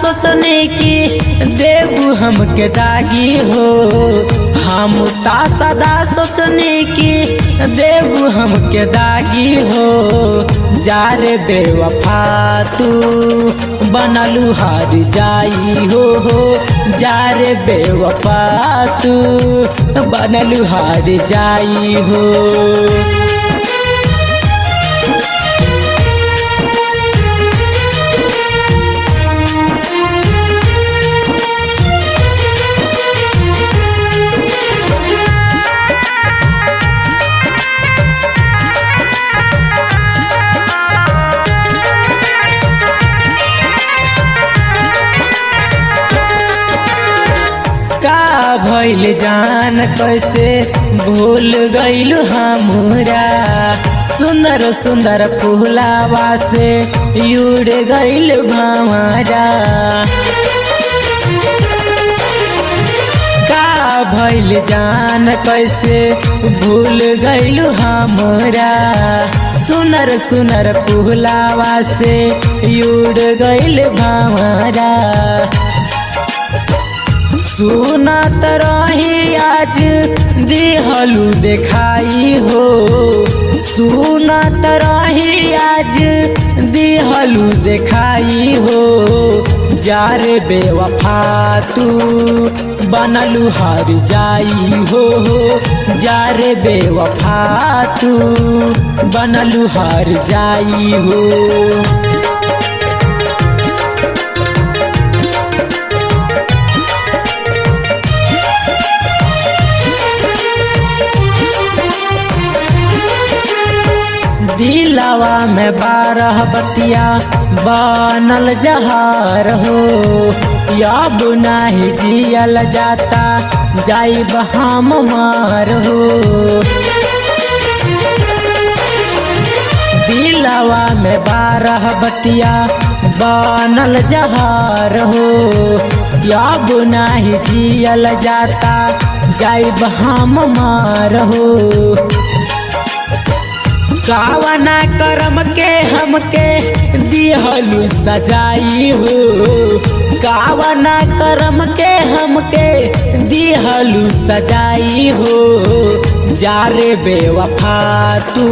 सोचने की देबू हमके दागी हो। हम ता सदा सोचने की देबू हमके दागी हो। जा रे बेवफा तू बनलू हार जाई हो। जा रे बेवफा तू बनलू हार जाई हो। का भइल जान कैसे भूल गइलू हमरा। सुंदर सुंदर फूलावा से उड़ गइल भंवरा। का भइल जान कैसे भूल गइलू हमरा। सुनर सुनर फूलावा से उड़ गइल भंवरा। सुनत रही आज दिहलू देखाई हो। सुनत रही आज दिहलू देखाई हो। जा रे बेवफा तू बनलू हार जाई हो। जा रे बेवफा तू बनलू हार जाई हो। दिलवा में 12 बतिया बनल जहार हो। अब नाही जियल जाता जाइब हम मार हो। दिलवा में 12 बतिया बनल जहार हो। अब नाही जियल जाता जाइब हम मार हो। कावना करम के हमके दिहलू सजाई हो। कावना करम के हमके दिहलू सजाई हो। जा रे बेवफा तू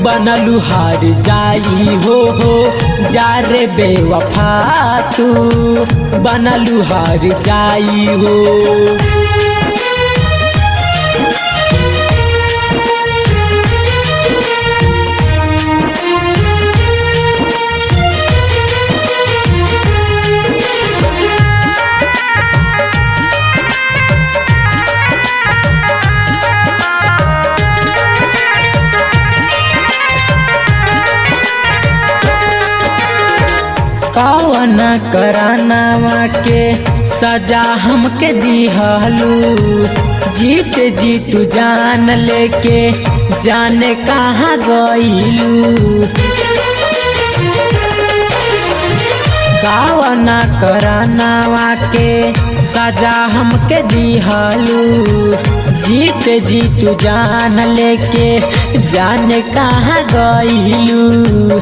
बनलू हार जाई हो। जा रे बेवफा तू बनलू हार जाई हो। कौना करानावा के सजा हमके दिहलू। जीत जीतू जान लेके जाने कहाँ गइलू। कौना करानावा के सजा हमके दिहलू। जीत जीतू जान लेके जाने कहाँ गइलू।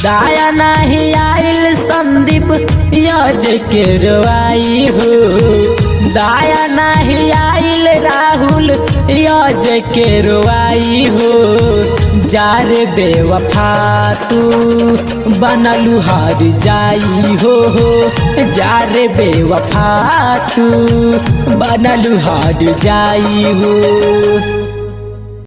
दाया नहीं आइल संदीप यज के रवाई हो। दाया नहीं आइल राहुल यज के रवाई हो। जा रे बेवफा तू बनलू हार जाई हो। जा रे बेवफा तू बनलू हार जाई हो।